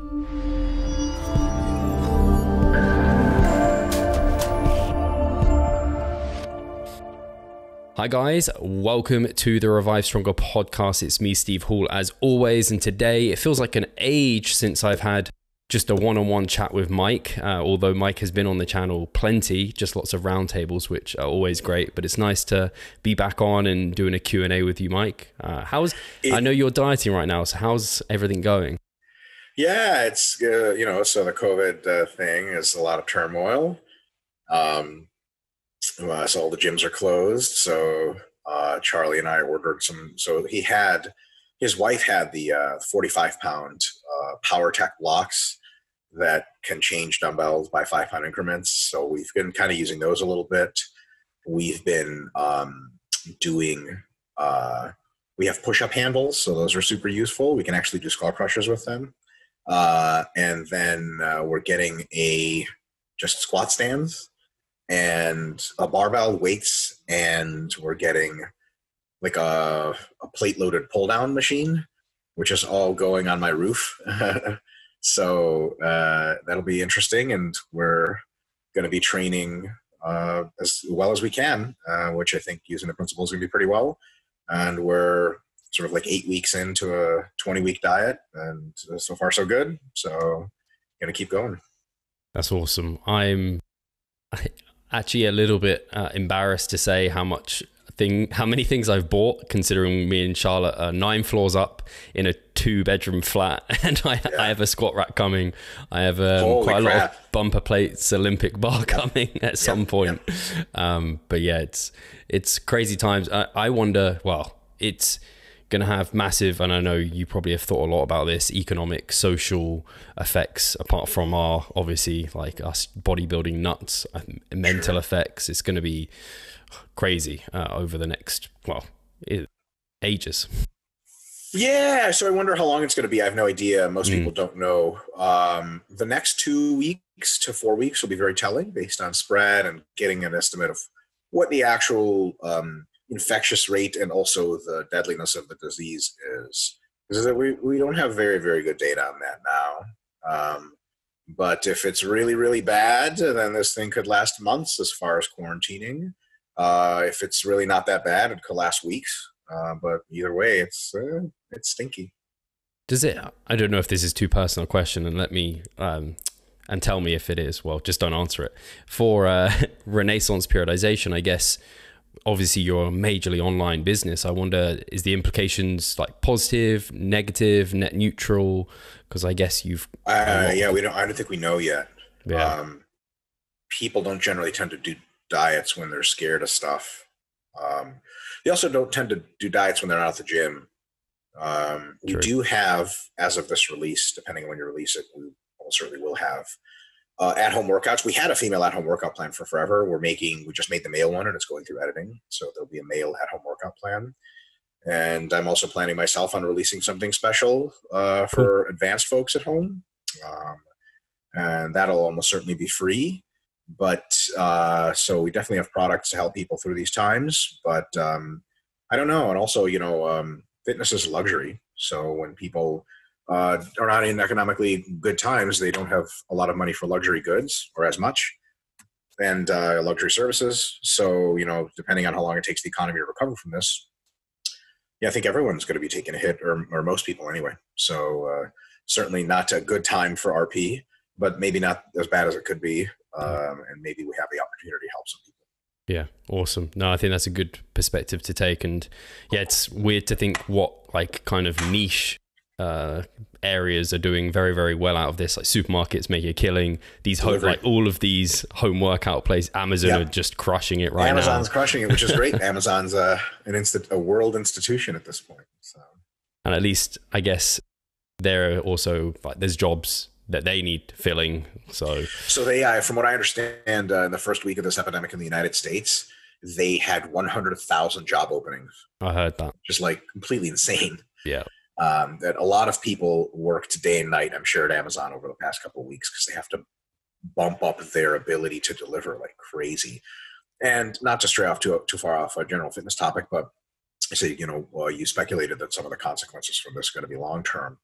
Hi guys, welcome to the Revive Stronger podcast. It's me, Steve Hall, as always, and today it feels like an age since I've had just a one-on-one chat with Mike, although Mike has been on the channel plenty, just lots of roundtables, which are always great, but it's nice to be back on and doing a Q&A with you, Mike. I know you're dieting right now, so how's everything going? Yeah, it's, so the COVID thing is a lot of turmoil. So all the gyms are closed. So Charlie and I ordered some. So his wife had the 45-pound Power Tech blocks that can change dumbbells by 5-pound increments. So we've been kind of using those a little bit. We've been doing. We have push-up handles, so those are super useful. We can actually do skull crushers with them. And then we're getting just squat stands and a barbell, weights, and we're getting like a plate loaded pull down machine, which is all going on my roof. So that'll be interesting, and we're going to be training as well as we can, which I think using the principles is going to be pretty well. And we're sort of like 8 weeks into a 20-week diet, and so far so good. So going to keep going. That's awesome. I'm actually a little bit embarrassed to say how many things I've bought, considering me and Charlotte are 9 floors up in a 2-bedroom flat, and I have a squat rack coming. I have quite a lot of bumper plates, Olympic bar coming at some point. But yeah, it's crazy times. I wonder, it's going to have massive, and I know you probably have thought a lot about this, economic, social effects, apart from our, obviously, like us bodybuilding nuts, mental effects. It's going to be crazy over the next, ages. Yeah, so I wonder how long it's going to be. I have no idea. Most people don't know. The next 2 weeks to 4 weeks will be very telling based on spread and getting an estimate of what the actual infectious rate and also the deadliness of the disease is. Because we don't have very, very good data on that now. But if it's really, really bad, then this thing could last months as far as quarantining. If it's really not that bad, it could last weeks. But either way, it's stinky. Does it? I don't know if this is too personal a question, and let me and tell me if it is. Well, just don't answer it. For Renaissance periodization, I guess, obviously you're a majorly online business. I wonder, is the implications like positive, negative, net neutral? Because I guess you've I don't think we know yet. People don't generally tend to do diets when they're scared of stuff. They also don't tend to do diets when they're not at the gym. We do have, as of this release, depending on when you release it, we almost certainly will have at-home workouts. We had a female at-home workout plan for forever. We just made the male one, and it's going through editing. So there'll be a male at-home workout plan. And I'm also planning myself on releasing something special for advanced folks at home. And that'll almost certainly be free. But so we definitely have products to help people through these times. But I don't know. And also, fitness is a luxury. So when people are not in economically good times, they don't have a lot of money for luxury goods or as much, and luxury services. So, depending on how long it takes the economy to recover from this, I think everyone's going to be taking a hit, or most people anyway. So certainly not a good time for RP, but maybe not as bad as it could be. And maybe we have the opportunity to help some people. Yeah, awesome. No, I think that's a good perspective to take. And yeah, it's weird to think what kind of niche areas are doing very, very well out of this. Like supermarkets making a killing. These all of these home workout places. Amazon are just crushing it right now. Amazon's crushing it, which is great. Amazon's a world institution at this point. So. And at least I guess there are also there's jobs that they need filling. So they, from what I understand, in the first week of this epidemic in the United States, they had 100,000 job openings. I heard that. Just completely insane. Yeah. That a lot of people worked day and night, I'm sure, at Amazon over the past couple of weeks because they have to bump up their ability to deliver like crazy. And not to stray off too far off a general fitness topic, but I say, you speculated that some of the consequences from this are going to be long-term.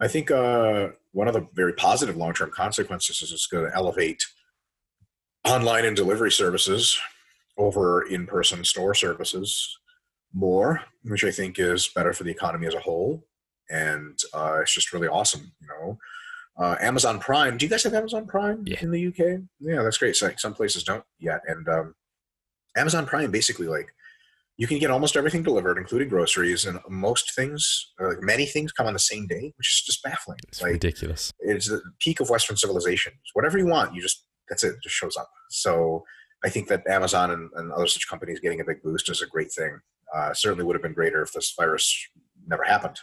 I think one of the very positive long-term consequences is it's going to elevate online and delivery services over in-person store services more, which I think is better for the economy as a whole. And it's just really awesome, you know. Amazon Prime. Do you guys have Amazon Prime Yeah, in the UK? Yeah, that's great. So some places don't yet. And Amazon Prime, basically, like, you can get almost everything delivered, including groceries, and most things, many things, come on the same day, which is just baffling. it's Like, ridiculous. it's the peak of Western civilization. Whatever you want, that's it. It just shows up. So I think that Amazon and other such companies getting a big boost is a great thing. Certainly would have been greater if this virus never happened.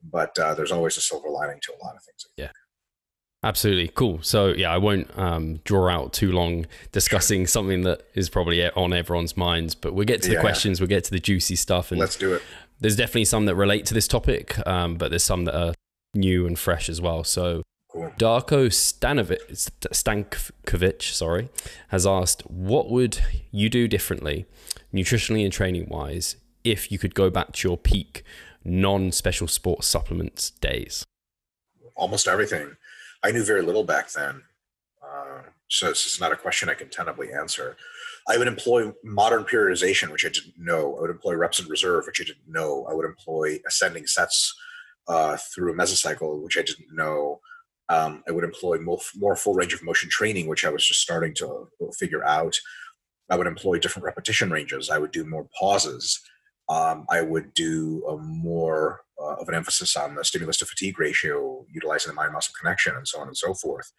But there's always a silver lining to a lot of things. Yeah. Absolutely. Cool. So yeah, I won't draw out too long discussing something that is probably on everyone's minds, but we'll get to the questions, we'll get to the juicy stuff. And let's do it. There's definitely some that relate to this topic, but there's some that are new and fresh as well. So cool. Darko Stankovic, has asked, what would you do differently, nutritionally and training wise, if you could go back to your peak non-special sports supplements days? Almost everything. I knew very little back then, so it's not a question I can tentatively answer. I would employ modern periodization, which I didn't know. I would employ reps in reserve, which I didn't know. I would employ ascending sets through a mesocycle, which I didn't know. I would employ more full range of motion training, which I was just starting to figure out. I would employ different repetition ranges. I would do more pauses. I would do more of an emphasis on the stimulus to fatigue ratio, utilizing the mind-muscle connection, and so on and so forth.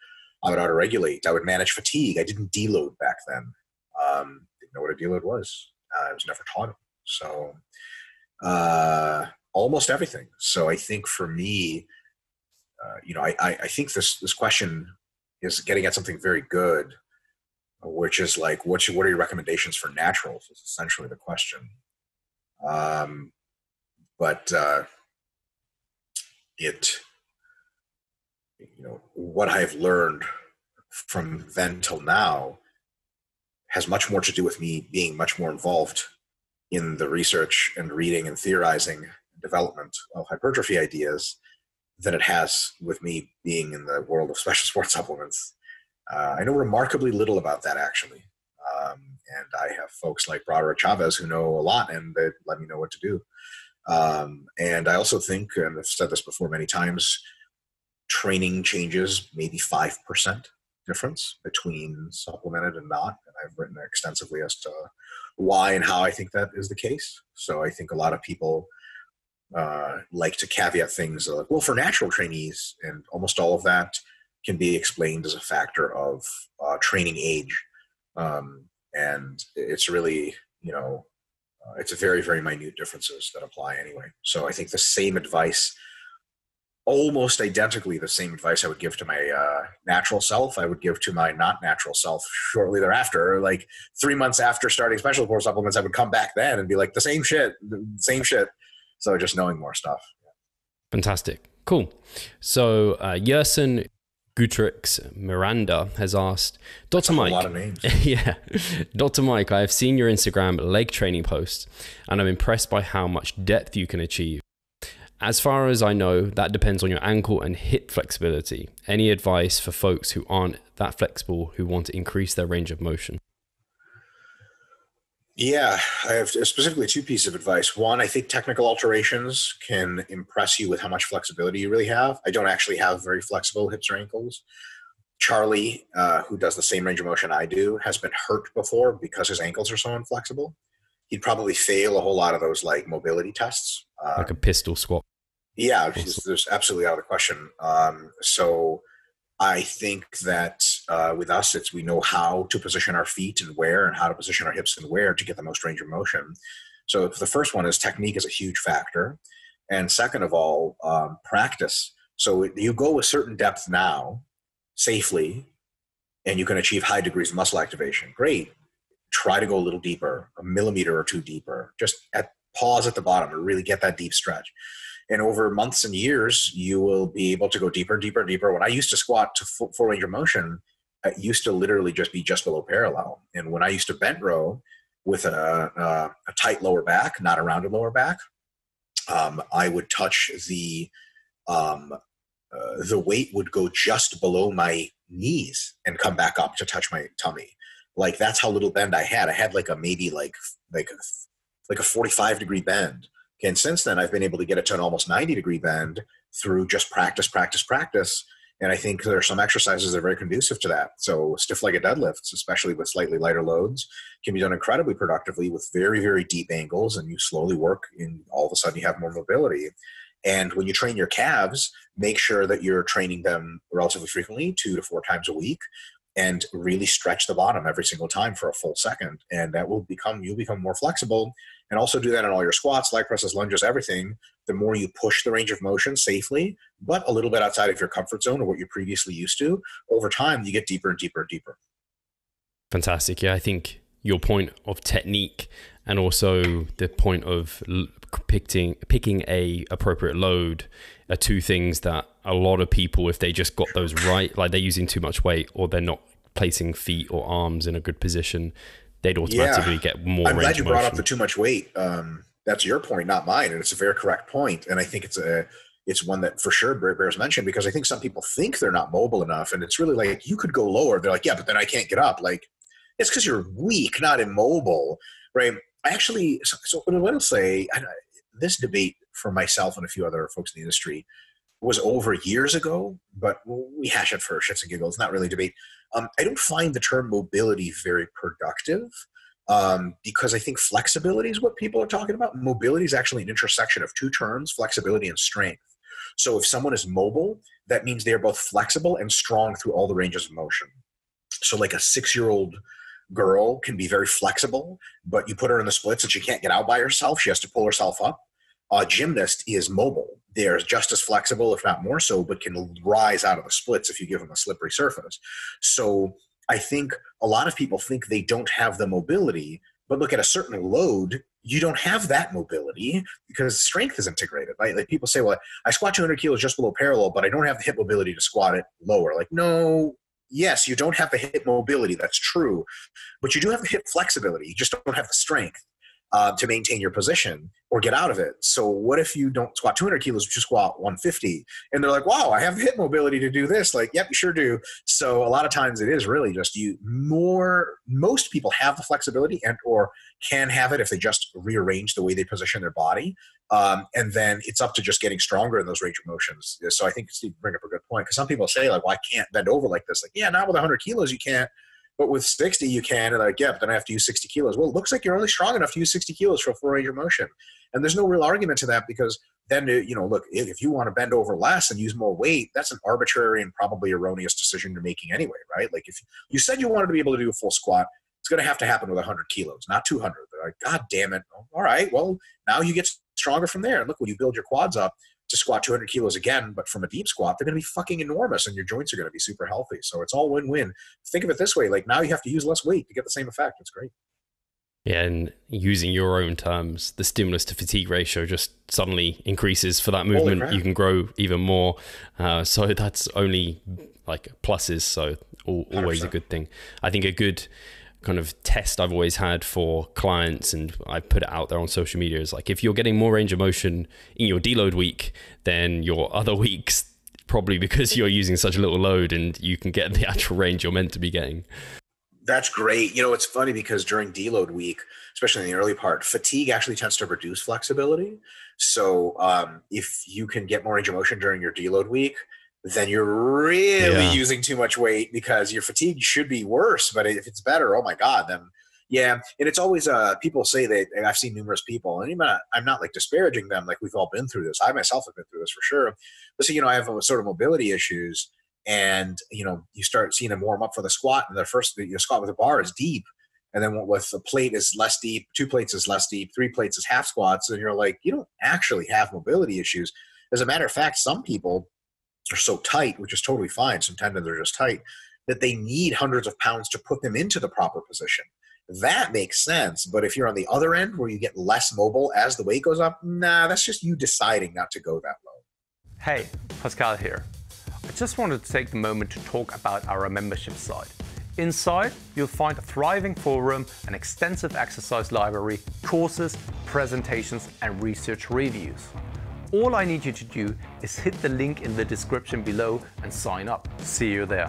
I would auto-regulate. I would manage fatigue. I didn't deload back then. Didn't know what a deload was. I was never taught it. So almost everything. So I think for me, I think this question is getting at something very good, which is like, what are your recommendations for naturals? Is essentially the question. What I've learned from then till now has much more to do with me being much more involved in the research and reading and theorizing and development of hypertrophy ideas than it has with me being in the world of special sports supplements. I know remarkably little about that, actually. And I have folks like Broderick Chavez who know a lot, and they let me know what to do. And I also think, and I've said this before many times, training changes maybe 5% difference between supplemented and not. And I've written extensively as to why and how I think that is the case. So I think a lot of people like to caveat things like, well, for natural trainees, and almost all of that can be explained as a factor of training age. And it's really, it's a very, very minute differences that apply anyway. So I think the same advice, almost identically the same advice I would give to my natural self, I would give to my not natural self shortly thereafter. Like 3 months after starting special sports supplements, I would come back then and be like, the same shit. So just knowing more stuff. Fantastic. Cool. So Yerson Gutrix Miranda has asked, Dr. Mike, a lot of names. Yeah, Dr. Mike, I have seen your Instagram leg training posts and I'm impressed by how much depth you can achieve. As far as I know, that depends on your ankle and hip flexibility. Any advice for folks who aren't that flexible, who want to increase their range of motion? Yeah, I have specifically two pieces of advice. One, I think technical alterations can impress you with how much flexibility you really have. I don't actually have very flexible hips or ankles. Charlie, who does the same range of motion I do, has been hurt before because his ankles are so inflexible. He'd probably fail a whole lot of those like mobility tests. Like a pistol squat. Yeah, there's absolutely out of the question. So I think that with us, we know how to position our feet and where, and how to position our hips and where to get the most range of motion. So the first one is technique is a huge factor. And second of all, practice. So you go a certain depth now safely, and you can achieve high degrees of muscle activation. Great. Try to go a little deeper, a millimeter or two deeper. Just pause at the bottom and really get that deep stretch. And over months and years, you will be able to go deeper and deeper and deeper. When I used to squat to full range of motion, it used to literally just be just below parallel. And when I used to bent row with a tight lower back, not a rounded lower back, I would touch the the weight would go just below my knees and come back up to touch my tummy. Like that's how little bend I had. I had like a maybe like a 45-degree bend. And since then, I've been able to get it to an almost 90-degree bend through just practice. And I think there are some exercises that are very conducive to that. So stiff-legged deadlifts, especially with slightly lighter loads, can be done incredibly productively with very, very deep angles, and you slowly work, and all of a sudden you have more mobility. And when you train your calves, make sure that you're training them relatively frequently, 2 to 4 times a week, and really stretch the bottom every single time for a full second. And that will you'll become more flexible. And also do that in all your squats, leg presses, lunges, everything. The more you push the range of motion safely, but a little bit outside of your comfort zone or what you're previously used to, over time, you get deeper and deeper and deeper. Fantastic. Yeah, I think your point of technique and also the point of picking a appropriate load are two things that a lot of people, if they just got those right, like they're using too much weight or they're not placing feet or arms in a good position, they'd automatically get more range of motion. I'm glad you brought up the too much weight. That's your point, not mine. And it's a very correct point. And I think it's one that for sure bears mention, because I think some people think they're not mobile enough. And it's really like, you could go lower. They're like, yeah, but then I can't get up. Like, it's because you're weak, not immobile, right? I actually, so what I'll say, this debate for myself and a few other folks in the industry was over years ago, but we hash it for shits and giggles, not really debate. I don't find the term mobility very productive because I think flexibility is what people are talking about. Mobility is actually an intersection of two terms, flexibility and strength. So if someone is mobile, that means they're both flexible and strong through all the ranges of motion. So like a 6-year-old girl can be very flexible, but you put her in the splits and she can't get out by herself. She has to pull herself up. A gymnast is mobile. They're just as flexible, if not more so, but can rise out of the splits if you give them a slippery surface. So I think a lot of people think they don't have the mobility, but look, at a certain load, you don't have that mobility because strength is integrated, right? Like people say, well, I squat 200 kilos just below parallel, but I don't have the hip mobility to squat it lower. Like, no, yes, you don't have the hip mobility. That's true. But you do have the hip flexibility. You just don't have the strength to maintain your position or get out of it. So what if you don't squat 200 kilos, but you squat 150? And they're like, wow, I have hip mobility to do this. Like, yep, you sure do. So a lot of times it is really just most people have the flexibility and or can have it if they just rearrange the way they position their body. And then it's up to just getting stronger in those range of motions. So I think Steve bring up a good point, because some people say like, well, I can't bend over like this. Like, yeah, not with 100 kilos, you can't. But with 60, you can. And like, yeah, but then I have to use 60 kilos. Well, it looks like you're only strong enough to use 60 kilos for a full range of motion. And there's no real argument to that, because then, look, if you want to bend over less and use more weight, that's an arbitrary and probably erroneous decision you're making anyway, right? Like if you said you wanted to be able to do a full squat, it's going to have to happen with 100 kilos, not 200. They're like, God damn it. All right, well, now you get stronger from there. And look, when you build your quads up to squat 200 kilos again, but from a deep squat, they're going to be fucking enormous and your joints are going to be super healthy. So it's all win-win. Think of it this way, like now you have to use less weight to get the same effect. It's great. Yeah, and using your own terms, the stimulus to fatigue ratio just suddenly increases for that movement. You can grow even more. So that's only like pluses. So always 100%. A good thing. I think a good kind of test I've always had for clients, and I put it out there on social media, is like, if you're getting more range of motion in your deload week than your other weeks, probably because you're using such a little load and you can get the actual range you're meant to be getting. That's great. It's funny because during deload week, especially in the early part, fatigue actually tends to reduce flexibility. So if you can get more range of motion during your deload week, then you're really using too much weight, because your fatigue should be worse. But if it's better, oh my God, then yeah. And it's always, people say that, and I've seen numerous people, and I'm not like disparaging them. Like we've all been through this. I myself have been through this for sure. But so, I have sort of mobility issues, and, you start seeing them warm up for the squat, and the squat with a bar is deep. And then with the plate is less deep, 2 plates is less deep, 3 plates is half squats. And you're like, you don't actually have mobility issues. As a matter of fact, some people are so tight, which is totally fine. Some tendons are just tight, that they need hundreds of pounds to put them into the proper position. That makes sense. But if you're on the other end where you get less mobile as the weight goes up, that's just you deciding not to go that low. Hey, Pascal here. I just wanted to take the moment to talk about our membership site. Inside, you'll find a thriving forum, an extensive exercise library, courses, presentations, and research reviews. All I need you to do is hit the link in the description below and sign up. See you there.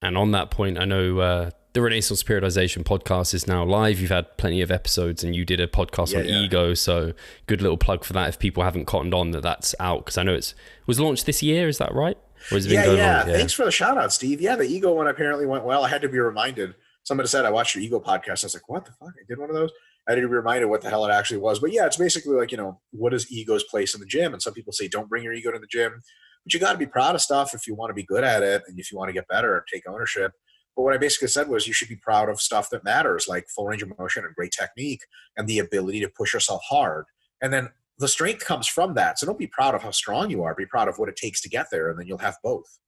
And on that point, I know the Renaissance Periodization podcast is now live. You've had plenty of episodes and you did a podcast on ego. So good little plug for that if people haven't cottoned on that's out. Because I know was launched this year. Is that right? Or has it been going on? Thanks for the shout out, Steve. Yeah, the ego one apparently went well. I had to be reminded. Somebody said, I watched your ego podcast. I was like, what the fuck? I did one of those. I had to be reminded what the hell it actually was. But yeah, it's basically like, what is ego's place in the gym? And some people say, don't bring your ego to the gym. But you got to be proud of stuff if you want to be good at it and if you want to get better and take ownership. But what I basically said was you should be proud of stuff that matters, like full range of motion and great technique and the ability to push yourself hard. And then the strength comes from that. So don't be proud of how strong you are. Be proud of what it takes to get there, and then you'll have both.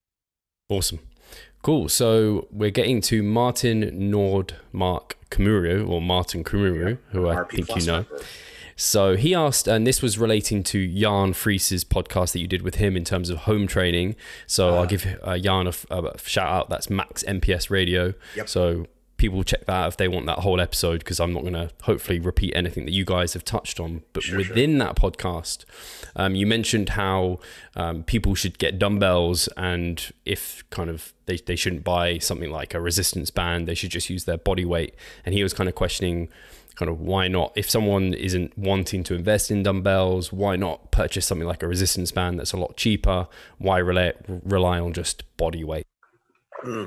Awesome. Cool. So we're getting to Martin Nordmark Kumuru, or Martin Kumuru, who I think you know. Member. So he asked, and this was relating to Jan Fries's podcast that you did with him in terms of home training. So I'll give Jan a shout out. That's Max MPS Radio. Yep. So people check that out if they want that whole episode, because I'm not going to hopefully repeat anything that you guys have touched on. But within that podcast, you mentioned how people should get dumbbells, and if kind of they shouldn't buy something like a resistance band, they should just use their body weight. And he was kind of questioning kind of why not, if someone isn't wanting to invest in dumbbells, why not purchase something like a resistance band that's a lot cheaper? Why rely on just body weight? So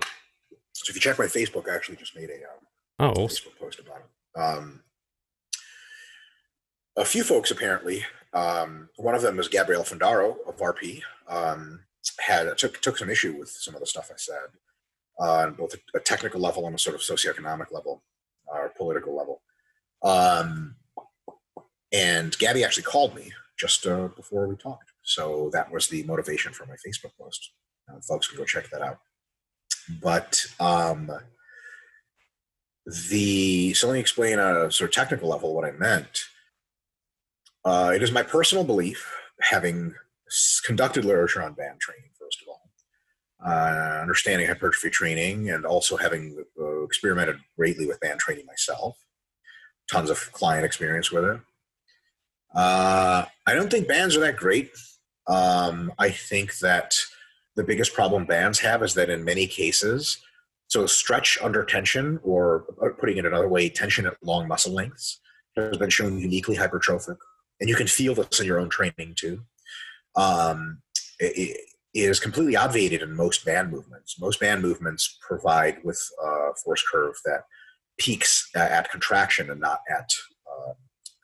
if you check my Facebook, I actually just made a awesome. Facebook post about it. A few folks apparently, one of them is Gabrielle Fondaro of RP, took some issue with some of the stuff I said on both a technical level and a sort of socioeconomic level or political level. And Gabby actually called me just before we talked. So that was the motivation for my Facebook post. Folks can go check that out. But so let me explain on a sort of technical level what I meant. It is my personal belief, having conducted literature on band training, first of all, understanding hypertrophy training, and also having experimented greatly with band training myself, tons of client experience with it. I don't think bands are that great. I think that the biggest problem bands have is that in many cases, so stretch under tension, or putting it another way, tension at long muscle lengths, has been shown uniquely hypertrophic. And you can feel this in your own training too. It is completely obviated in most band movements. Most band movements provide with a force curve that peaks at contraction and not at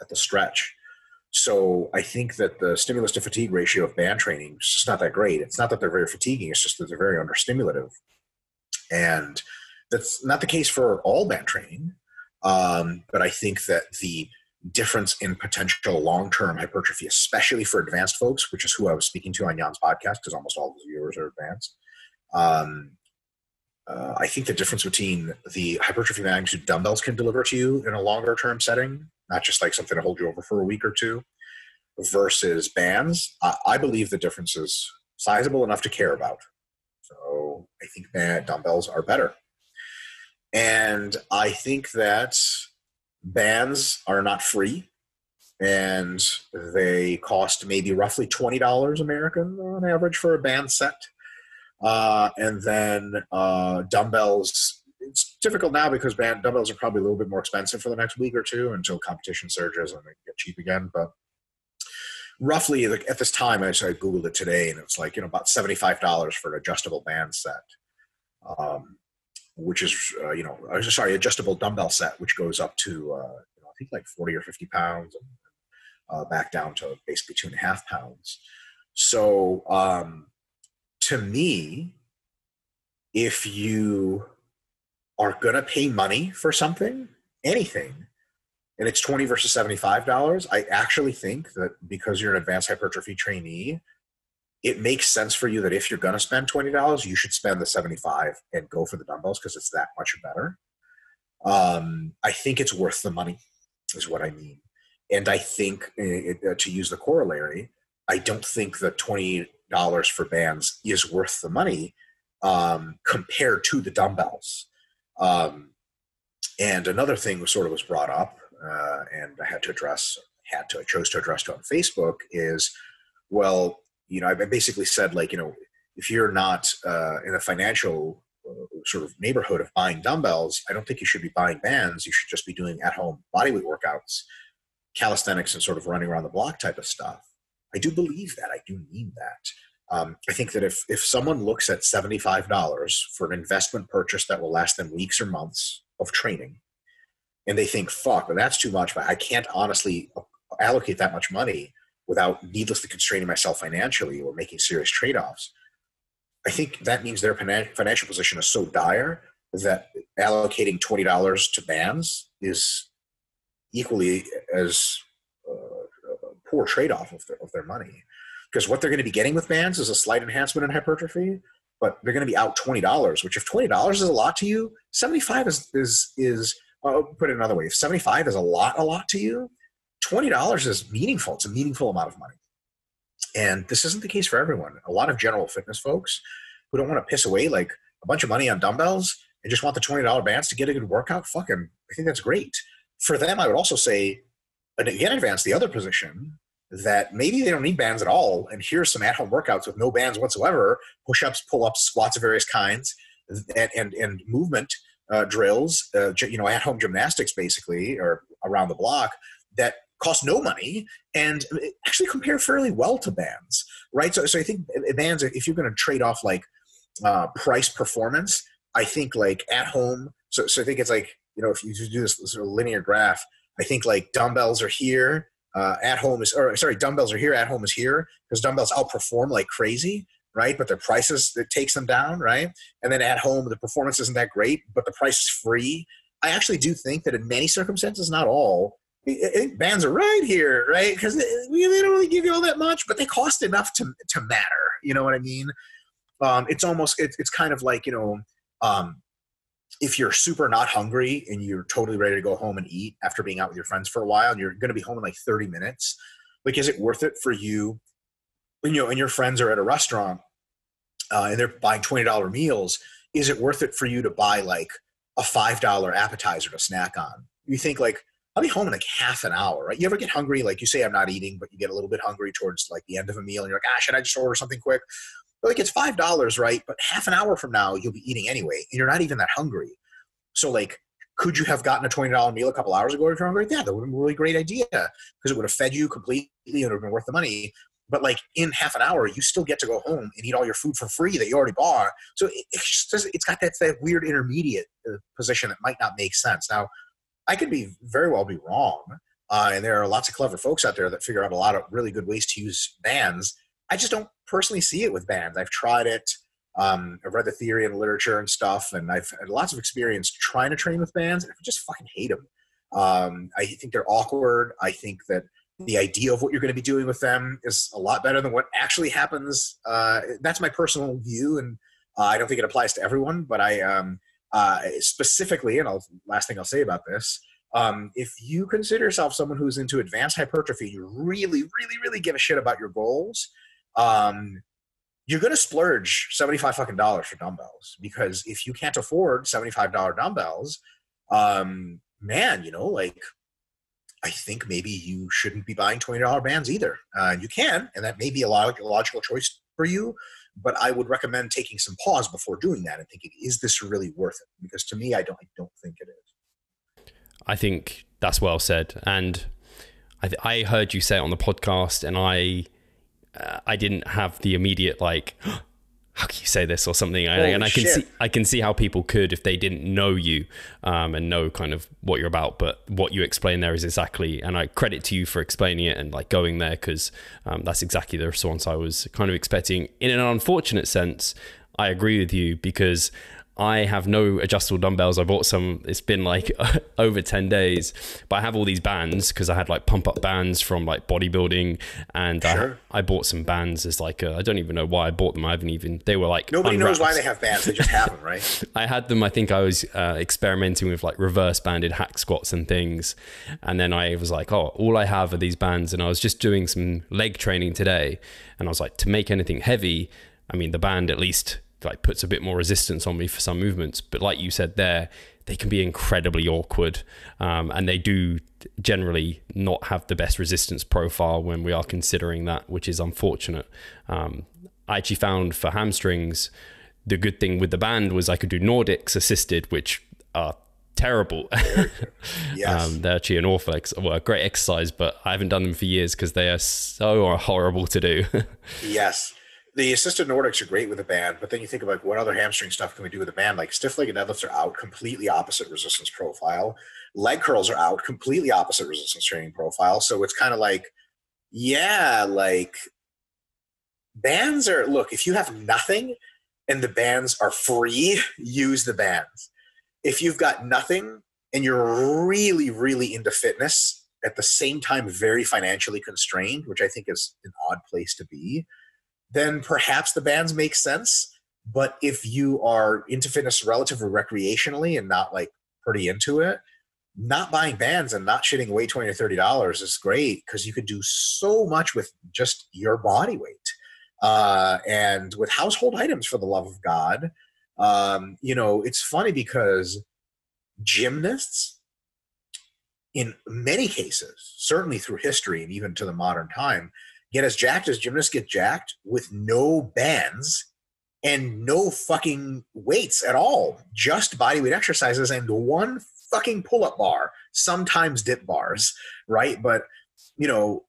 the stretch. So I think that the stimulus to fatigue ratio of band training is just not that great. It's not that they're very fatiguing, it's just that they're very understimulative. And that's not the case for all band training. But I think that the difference in potential long-term hypertrophy, especially for advanced folks, which is who I was speaking to on Jan's podcast, because almost all of his viewers are advanced. I think the difference between the hypertrophy magnitude dumbbells can deliver to you in a longer-term setting, not just like something to hold you over for a week or two, versus bands, I believe the difference is sizable enough to care about. So I think dumbbells are better. And I think that bands are not free, and they cost maybe roughly $20 American on average for a band set. And then dumbbells, it's difficult now because dumbbells are probably a little bit more expensive for the next week or two until competition surges and they get cheap again. But roughly at this time, I Googled it today, and it's like, about $75 for an adjustable band set. Which is, adjustable dumbbell set, which goes up to, I think like 40 or 50 pounds and back down to basically 2.5 pounds. So to me, if you are going to pay money for something, anything, and it's $20 versus $75, I actually think that because you're an advanced hypertrophy trainee, it makes sense for you that if you're going to spend $20, you should spend the $75 and go for the dumbbells because it's that much better. I think it's worth the money is what I mean. And I think, to use the corollary, I don't think that $20 for bands is worth the money compared to the dumbbells. And another thing was brought up, and I chose to address it on Facebook, is well, I basically said, like, if you're not in a financial sort of neighborhood of buying dumbbells, I don't think you should be buying bands. You should just be doing at-home bodyweight workouts, calisthenics, and sort of running around the block type of stuff. I do believe that. I do mean that. I think that if someone looks at $75 for an investment purchase that will last them weeks or months of training, and they think, fuck, well, that's too much, but I can't honestly allocate that much money without needlessly constraining myself financially or making serious trade-offs, I think that means their financial position is so dire that allocating $20 to bands is equally as a poor trade-off of their money. Because what they're going to be getting with bands is a slight enhancement in hypertrophy, but they're going to be out $20, which if $20 is a lot to you, 75 is I'll put it another way. If 75 is a lot to you, $20 is meaningful. It's a meaningful amount of money. And this isn't the case for everyone. A lot of general fitness folks who don't want to piss away like a bunch of money on dumbbells and just want the $20 bands to get a good workout, fucking, I think that's great. For them, I would also say, and again, advance the other position that maybe they don't need bands at all. And here's some at-home workouts with no bands whatsoever, push-ups, pull-ups, squats of various kinds, and movement drills, at-home gymnastics basically, or around the block that cost no money and actually compare fairly well to bands, right? So I think bands, if you're going to trade off like price performance, I think like at home. So I think it's like, if you do this sort of linear graph, I think like dumbbells are here, dumbbells are here, at home is here, because dumbbells outperform like crazy, right? But their prices, it takes them down, right? And then at home, the performance isn't that great, but the price is free. I actually do think that in many circumstances, not all, I think bands are right here, right? Because they don't really give you all that much, but they cost enough to matter. You know what I mean? It's almost, it's kind of like, if you're super not hungry and you're totally ready to go home and eat after being out with your friends for a while and you're going to be home in like 30 minutes, like, is it worth it for you when, and your friends are at a restaurant and they're buying $20 meals? Is it worth it for you to buy like a $5 appetizer to snack on? You think like, I'll be home in like half an hour, right? You ever get hungry? Like you say, I'm not eating, but you get a little bit hungry towards like the end of a meal and you're like, should I just order something quick? But like it's $5, right? But half an hour from now, you'll be eating anyway, and you're not even that hungry. So like, could you have gotten a $20 meal a couple hours ago if you're hungry? Yeah, that would have been a really great idea because it would have fed you completely and it would have been worth the money. But like in half an hour, you still get to go home and eat all your food for free that you already bought. So it's got that weird intermediate position that might not make sense. Now, I could very well be wrong. And there are lots of clever folks out there that figure out a lot of really good ways to use bands. I just don't personally see it with bands. I've tried it. I've read the theory and literature and stuff, and I've had lots of experience trying to train with bands, and I just fucking hate them. I think they're awkward. I think that the idea of what you're going to be doing with them is a lot better than what actually happens. That's my personal view, and I don't think it applies to everyone, but specifically, and last thing I'll say about this, if you consider yourself someone who's into advanced hypertrophy, you really, really, really give a shit about your goals, you're going to splurge $75 fucking dollars for dumbbells, because if you can't afford $75 dumbbells, man, like, I think maybe you shouldn't be buying $20 bands either. You can, and that may be a logical choice for you, but I would recommend taking some pause before doing that and thinking, is this really worth it? Because to me, I don't think it is. I think that's well said. And I heard you say it on the podcast, and I didn't have the immediate like, how can you say this or something? And I can see how people could if they didn't know you and know kind of what you're about. But what you explained there is exactly, and I credit to you for explaining it and like going there, because that's exactly the response I was kind of expecting. In an unfortunate sense, I agree with you, because I have no adjustable dumbbells. I bought some, it's been like over 10 days, but I have all these bands because I had like pump up bands from like bodybuilding, and sure. I bought some bands as like, I don't even know why I bought them. They were like, nobody unwrapped. knows why they have bands. They just have them, right? I had them, I think I was experimenting with like reverse banded hack squats and things. And then I was like, all I have are these bands. And I was just doing some leg training today. And I was like, to make anything heavy, I mean, the band at least like puts a bit more resistance on me for some movements. But like you said there, they can be incredibly awkward, and they do generally not have the best resistance profile when we are considering that, which is unfortunate. I actually found for hamstrings, the good thing with the band was I could do Nordics assisted, which are terrible. Yes. They're actually an awful, a great exercise, but I haven't done them for years because they are so horrible to do. Yes. The assisted Nordics are great with a band, but then you think about what other hamstring stuff can we do with a band? Like stiff-legged deadlifts are out, completely opposite resistance profile. Leg curls are out, completely opposite resistance training profile. So it's kind of like, yeah, like bands are, look, if you have nothing and the bands are free, use the bands. If you've got nothing and you're really, really into fitness, at the same time very financially constrained, which I think is an odd place to be, then perhaps the bands make sense. But if you are into fitness relatively recreationally and not like pretty into it, not buying bands and not shitting away $20 or $30 is great, because you could do so much with just your body weight and with household items, for the love of God. You know, it's funny because gymnasts, in many cases, certainly through history and even to the modern time, get as jacked as gymnasts get jacked with no bands and no fucking weights at all, just body weight exercises and one fucking pull-up bar, sometimes dip bars, right? But, you know,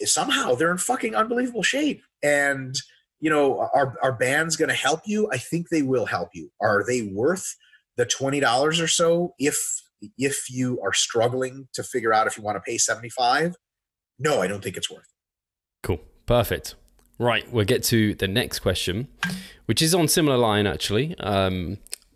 somehow they're in fucking unbelievable shape. And, you know, are bands going to help you? I think they will help you. Are they worth the $20 or so if you are struggling to figure out if you want to pay $75? No, I don't think it's worth it. Cool. Perfect. Right. We'll get to the next question, which is on similar line, actually.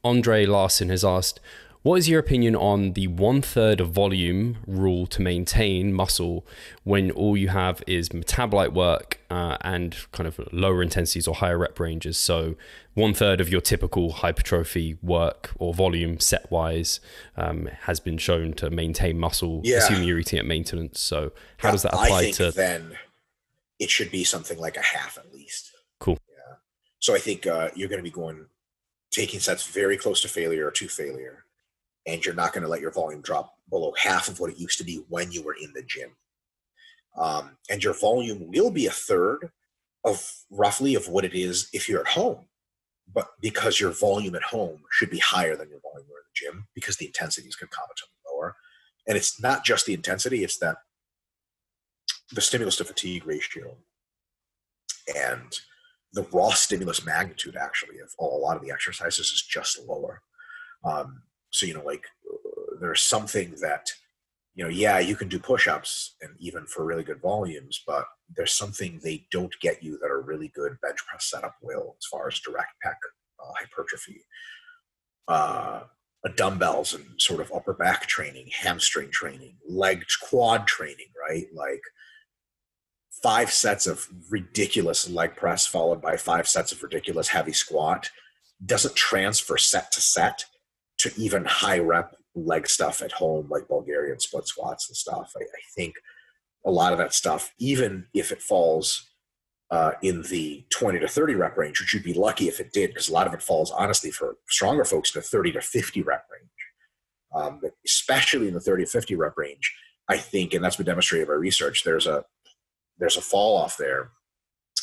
Andre Larson has asked, what is your opinion on the 1/3 of volume rule to maintain muscle when all you have is metabolite work and kind of lower intensities or higher rep ranges? So 1/3 of your typical hypertrophy work or volume set wise has been shown to maintain muscle, assuming you're eating at maintenance. So how does that apply I think to... then it should be something like a half at least. Cool. Yeah. So I think you're going to be taking sets very close to failure or to failure, and you're not going to let your volume drop below half of what it used to be when you were in the gym. And your volume will be 1/3 of roughly of what it is if you're at home, but because your volume at home should be higher than your volume in the gym, because the intensity is concomitantly lower. And it's not just the intensity, it's that the stimulus to fatigue ratio and the raw stimulus magnitude actually of a lot of the exercises is just lower. So, you know, like there's something that, you know, yeah, you can do push-ups and even for really good volumes, but there's something they don't get you that a really good bench press setup will, as far as direct pec hypertrophy, dumbbells and sort of upper back training, hamstring training, leg quad training, right? Like 5 sets of ridiculous leg press followed by 5 sets of ridiculous heavy squat doesn't transfer set to set to even high rep leg stuff at home, like Bulgarian split squats and stuff. I think a lot of that stuff, even if it falls in the 20 to 30 rep range, which you'd be lucky if it did, because a lot of it falls honestly for stronger folks in the 30 to 50 rep range. But especially in the 30 to 50 rep range, I think, and that's been demonstrated by research, there's a fall off there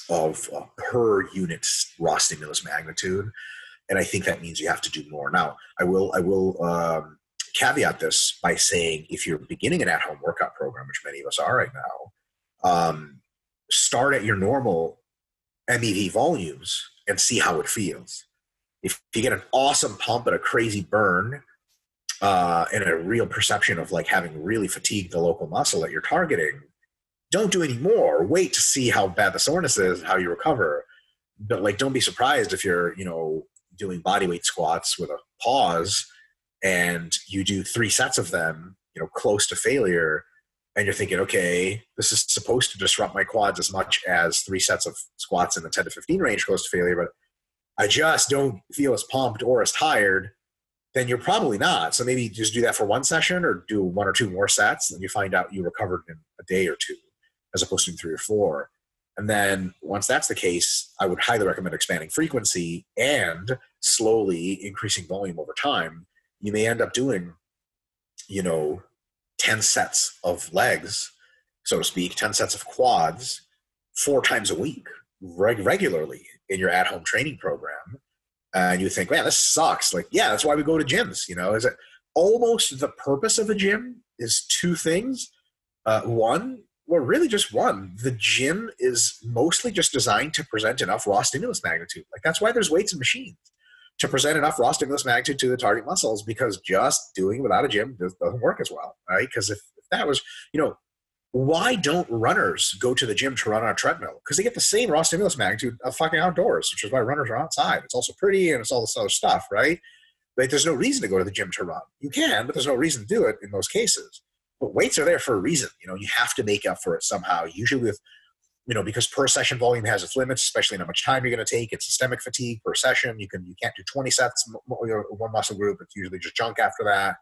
of per unit raw stimulus magnitude. And I think that means you have to do more. Now, I will caveat this by saying, if you're beginning an at-home workout program, which many of us are right now, start at your normal MEV volumes and see how it feels. If you get an awesome pump and a crazy burn and a real perception of like having really fatigued the local muscle that you're targeting, don't do any more. Wait to see how bad the soreness is, how you recover. But like, don't be surprised if you're, you know, doing bodyweight squats with a pause and you do 3 sets of them, you know, close to failure, and you're thinking, okay, this is supposed to disrupt my quads as much as 3 sets of squats in the 10 to 15 range close to failure, but I just don't feel as pumped or as tired, then you're probably not. So maybe just do that for 1 session or do 1 or 2 more sets, and you find out you recovered in a day or 2 as opposed to 3 or 4. And then once that's the case, I would highly recommend expanding frequency and slowly increasing volume over time. You may end up doing, 10 sets of legs, so to speak, 10 sets of quads 4 times a week regularly in your at-home training program. And you think, man, this sucks. Like, yeah, that's why we go to gyms. Is it almost the purpose of a gym is 2 things. One, well, really just one. The gym is mostly just designed to present enough raw stimulus magnitude. Like, that's why there's weights and machines, to present enough raw stimulus magnitude to the target muscles, because just doing it without a gym doesn't work as well, right? Because if that was, why don't runners go to the gym to run on a treadmill? Because they get the same raw stimulus magnitude of fucking outdoors, which is why runners are outside. It's also pretty and it's all this other stuff, right? Like, there's no reason to go to the gym to run. You can, but there's no reason to do it in most cases. But weights are there for a reason. You have to make up for it somehow, usually with, because per session volume has its limits, especially in how much time you're going to take. It's systemic fatigue per session. You can't do 20 sets, one muscle group. It's usually just junk after that.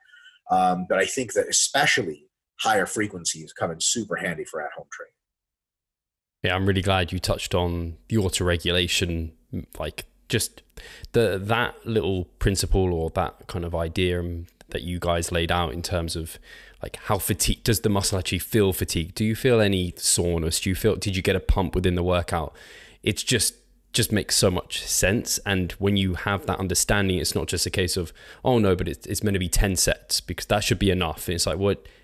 But I think that especially higher frequencies come in super handy for at-home training. Yeah, I'm really glad you touched on the auto-regulation, like just that little principle or that kind of idea that you guys laid out in terms of like how fatigued does the muscle actually feel fatigued? Do you feel any soreness? Did you get a pump within the workout? It's just makes so much sense. And when you have that understanding, it's not just a case of, oh no, but it's meant to be 10 sets because that should be enough. And it's like,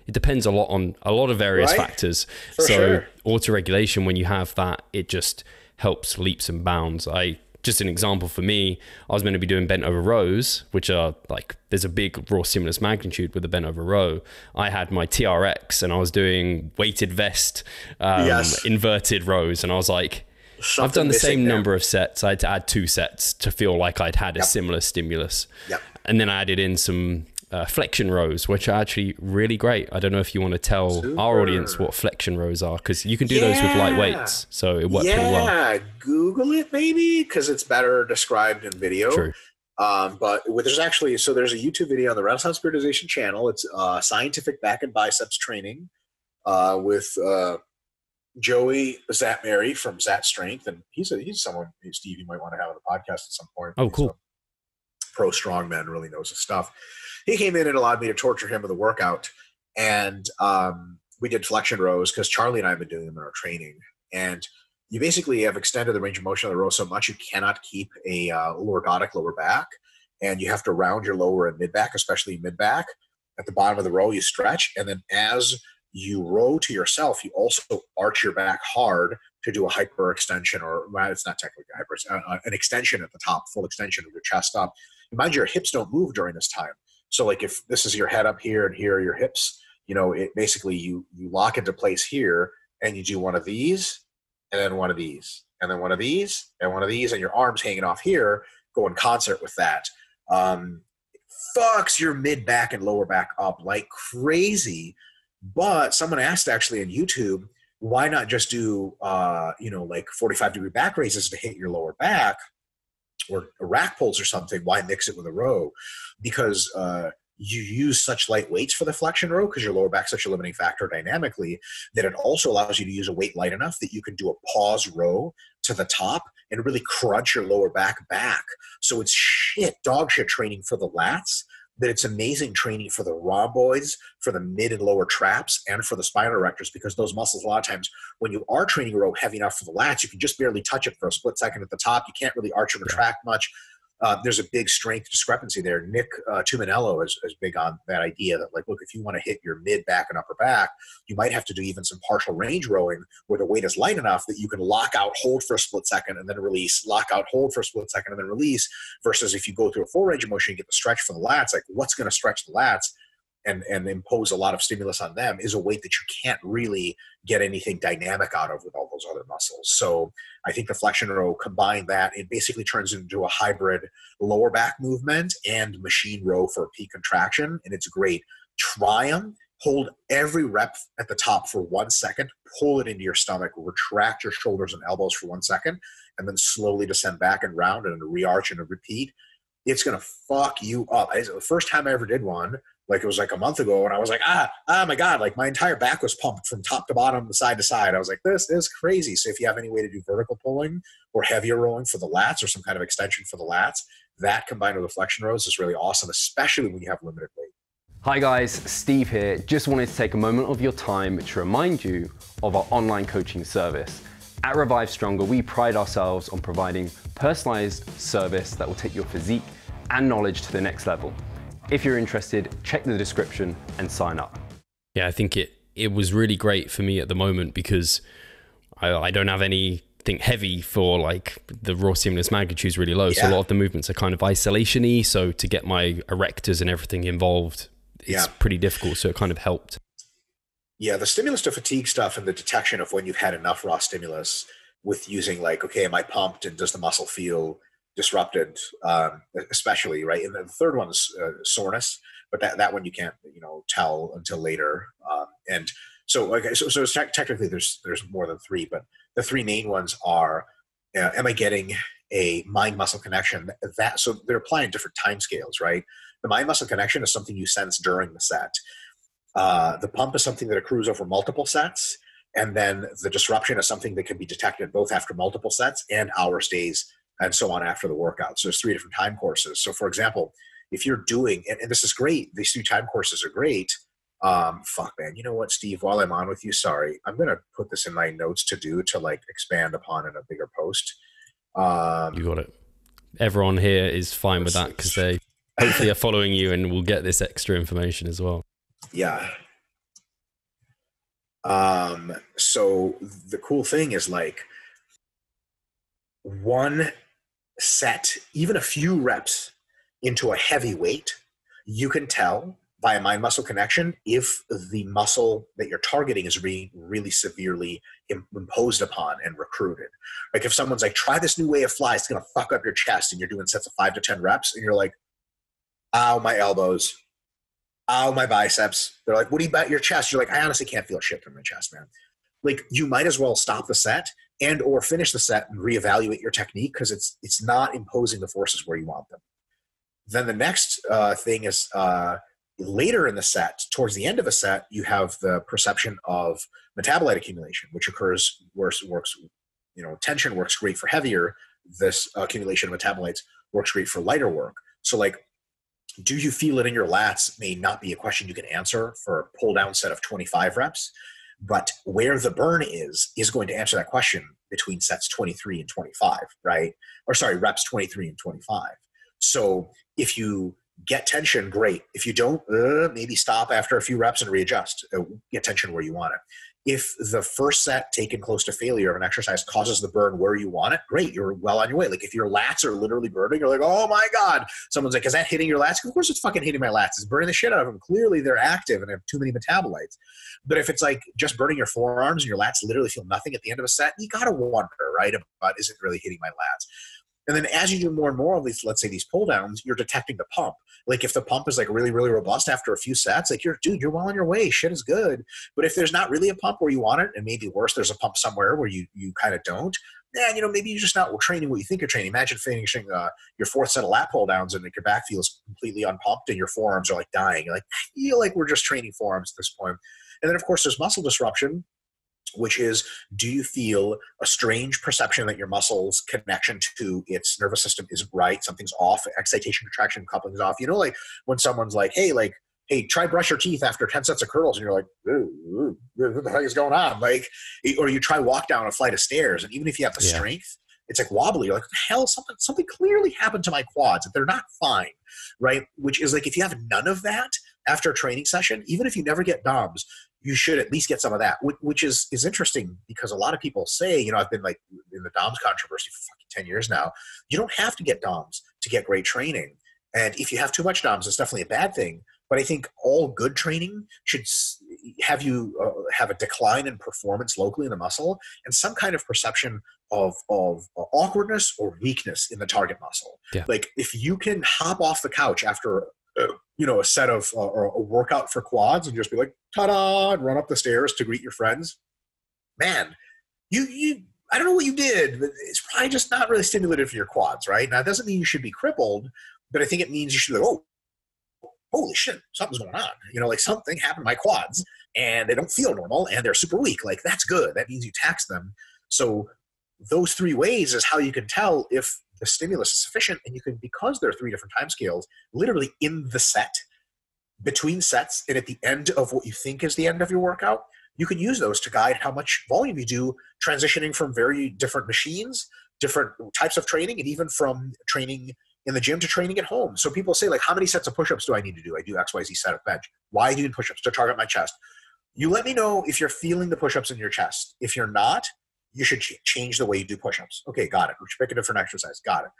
it depends a lot on a lot of various factors. For sure. Auto-regulation, when you have that, it just helps leaps and bounds. Just an example for me, I was meant to be doing bent over rows, which are like, there's a big raw stimulus magnitude with the bent over row. I had my TRX and I was doing weighted vest, inverted rows. And I was like, I've done the same number of sets. I had to add 2 sets to feel like I'd had a similar stimulus. Yep. And then I added in some Flexion Rows, which are actually really great. I don't know if you want to tell our audience what Flexion Rows are, because you can do those with light weights. So it worked pretty well. Yeah, Google it maybe, because it's better described in video. True. But there's a YouTube video on the Renaissance Periodization channel. It's scientific back and biceps training with Joey Zatmary from Zat Strength, and he's someone, Steve, you might want to have on the podcast at some point. Oh, cool. Pro strongman, really knows his stuff. He came in and allowed me to torture him with a workout, and we did flexion rows because Charlie and I have been doing them in our training. And you basically have extended the range of motion of the row so much you cannot keep a lordotic lower back, and you have to round your lower and mid back, especially mid back. At the bottom of the row, you stretch, and then as you row to yourself, you also arch your back hard to do a hyperextension, or well, it's not technically an extension at the top, full extension of your chest up. Mind you, your hips don't move during this time. So like if this is your head up here and here are your hips, it basically you lock into place here and you do one of these and then one of these and then one of these and one of these, and your arms hanging off here go in concert with that. Fucks your mid back and lower back up like crazy. But someone asked actually on YouTube, why not just do, like 45-degree back raises to hit your lower back, or rack pulls or something? Why mix it with a row? Because you use such light weights for the flexion row, because your lower back's such a limiting factor dynamically, that it also allows you to use a weight light enough that you can do a pause row to the top and really crunch your lower back. So it's dog shit training for the lats, that it's amazing training for the rhomboids, for the mid and lower traps, and for the spinal erectors, because those muscles, a lot of times, when you are training a row heavy enough for the lats, you can just barely touch it for a split second at the top. You can't really arch or retract much. There's a big strength discrepancy there. Nick Tuminello is big on that idea that, like, look, if you want to hit your mid back and upper back, you might have to do even some partial range rowing where the weight is light enough that you can lock out, hold for a split second, and then release, lock out, hold for a split second, and then release, versus if you go through a full range of motion, you get the stretch for the lats. Like, what's going to stretch the lats and impose a lot of stimulus on them is a weight that you can't really get anything dynamic out of with all those other muscles. So I think the flexion row, combine that, it basically turns into a hybrid lower back movement and machine row for peak contraction, and it's great. Try them. Hold every rep at the top for 1 second, pull it into your stomach, retract your shoulders and elbows for 1 second, and then slowly descend back and round and re-arch and repeat. It's going to fuck you up. The first time I ever did one, Like it was like a month ago, and I was like, my God, like my entire back was pumped from top to bottom, side to side. I was like, this is crazy. So if you have any way to do vertical pulling or heavier rolling for the lats or some kind of extension for the lats, that combined with the flexion rows is really awesome, especially when you have limited weight. Hi guys, Steve here. Just wanted to take a moment of your time to remind you of our online coaching service. At Revive Stronger, we pride ourselves on providing personalized service that will take your physique and knowledge to the next level. If you're interested, check the description and sign up. Yeah, I think it was really great for me at the moment because I don't have anything heavy for like the raw stimulus magnitude is really low. Yeah. So a lot of the movements are kind of isolation-y. So to get my erectors and everything involved, it's pretty difficult. So it kind of helped. Yeah, the stimulus to fatigue stuff and the detection of when you've had enough raw stimulus with using like, okay, am I pumped and does the muscle feel disrupted, especially, right? And then the third one is soreness, but that one you can't, tell until later. And so, okay, so technically there's more than three, but the three main ones are, am I getting a mind-muscle connection? So they're applying different time scales, right? The mind-muscle connection is something you sense during the set. The pump is something that accrues over multiple sets. And then the disruption is something that can be detected both after multiple sets and hours, days, and so on after the workout. So there's three different time courses. So for example, if you're doing, and this is great, these two time courses are great. Man, you know what, Steve, while I'm on with you, sorry, I'm going to put this in my notes to like expand upon in a bigger post. You got it. Everyone here is fine with that because they hopefully are following you and will get this extra information as well. Yeah. So the cool thing is like one set, even a few reps into a heavy weight, you can tell by a mind-muscle connection if the muscle that you're targeting is really severely imposed upon and recruited. Like if someone's like, try this new way of fly, it's going to fuck up your chest, and you're doing sets of 5 to 10 reps, and you're like, ow, my elbows, ow, my biceps. They're like, what do you about your chest? You're like, I honestly can't feel shit from my chest, man. Like you might as well stop the set and or finish the set and reevaluate your technique because it's not imposing the forces where you want them. Then the next thing is later in the set, towards the end of a set, you have the perception of metabolite accumulation, which occurs works. Tension works great for heavier. This accumulation of metabolites works great for lighter work. So like, do you feel it in your lats may not be a question you can answer for a pull down set of 25 reps, but where the burn is going to answer that question between sets 23 and 25, right? Or sorry, reps 23 and 25. So if you get tension, great. If you don't, maybe stop after a few reps and readjust. Get tension where you want it. If the first set taken close to failure of an exercise causes the burn where you want it, great, you're well on your way. Like if your lats are literally burning, you're like, oh my God. Someone's like, is that hitting your lats? Of course it's fucking hitting my lats. It's burning the shit out of them. Clearly they're active and have too many metabolites. But if it's like just burning your forearms and your lats literally feel nothing at the end of a set, you got to wonder, right, about is it really hitting my lats? And then as you do more and more of these, let's say these pull downs, you're detecting the pump. Like if the pump is like really, really robust after a few sets, like you're well on your way. Shit is good. But if there's not really a pump where you want it, and maybe worse, there's a pump somewhere where you kind of don't, maybe you're just not training what you think you're training. Imagine finishing your fourth set of lat pull downs and like your back feels completely unpumped and your forearms are like dying. You're like, I feel like we're just training forearms at this point. And then of course there's muscle disruption, which is, do you feel a strange perception that your muscle's connection to its nervous system isn't right? Something's off, excitation, contraction, coupling is off. Like when someone's like, hey, try brush your teeth after 10 sets of curls. And you're like, what the heck is going on? Like, or you try walk down a flight of stairs. And even if you have the strength, it's like wobbly. You're like, what the hell? Something clearly happened to my quads. They're not fine, right? Which is like, if you have none of that after a training session, even if you never get DOMs, you should at least get some of that, which is interesting because a lot of people say, I've been like in the DOMs controversy for fucking 10 years now. You don't have to get DOMs to get great training. And if you have too much DOMs, it's definitely a bad thing. But I think all good training should have you have a decline in performance locally in the muscle and some kind of perception of awkwardness or weakness in the target muscle. Yeah. Like if you can hop off the couch after a set of or a workout for quads and just be like, ta-da, and run up the stairs to greet your friends, man, you I don't know what you did, but it's probably just not really stimulative for your quads, right? Now, it doesn't mean you should be crippled, but I think it means you should be like, oh, holy shit, something's going on. You know, like something happened to my quads and they don't feel normal and they're super weak. Like that's good. That means you taxed them. So those 3 ways is how you can tell if the stimulus is sufficient. And you can, because there are 3 different time scales, literally in the set, between sets, and at the end of what you think is the end of your workout, you can use those to guide how much volume you do, transitioning from very different machines, different types of training, and even from training in the gym to training at home. So people say, like, how many sets of push-ups do I need to do? I do XYZ set of bench. Why do you do push-ups? To target my chest. You let me know if you're feeling the push-ups in your chest. If you're not, you should change the way you do push-ups. Okay, got it. We should pick a different exercise. Got it.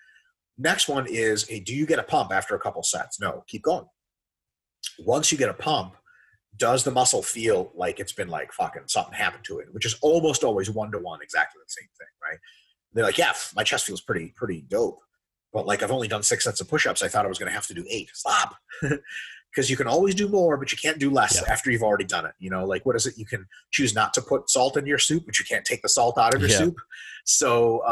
Next one is, hey, do you get a pump after a couple sets? No, keep going. Once you get a pump, does the muscle feel like it's been like fucking something happened to it? Which is almost always 1-to-1, exactly the same thing, right? They're like, yeah, my chest feels pretty dope. But like, I've only done 6 sets of push-ups. I thought I was going to have to do 8. Stop. Because you can always do more, but you can't do less after you've already done it. You know, like, what is it? You can choose not to put salt in your soup, but you can't take the salt out of your soup. So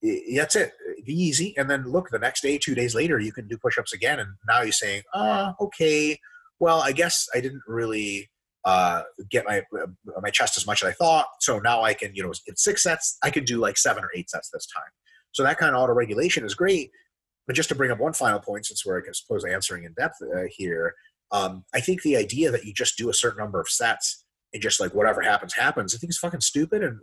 that's it. Be easy. And then look, the next day, 2 days later, you can do push-ups again. And now you're saying, okay, well, I guess I didn't really get my chest as much as I thought. So now I can, you know, in 6 sets, I could do like 7 or 8 sets this time. So that kind of auto-regulation is great. But just to bring up one final point, since we're, I suppose, answering in depth here, I think the idea that you just do a certain number of sets and just like whatever happens, happens, I think is fucking stupid. And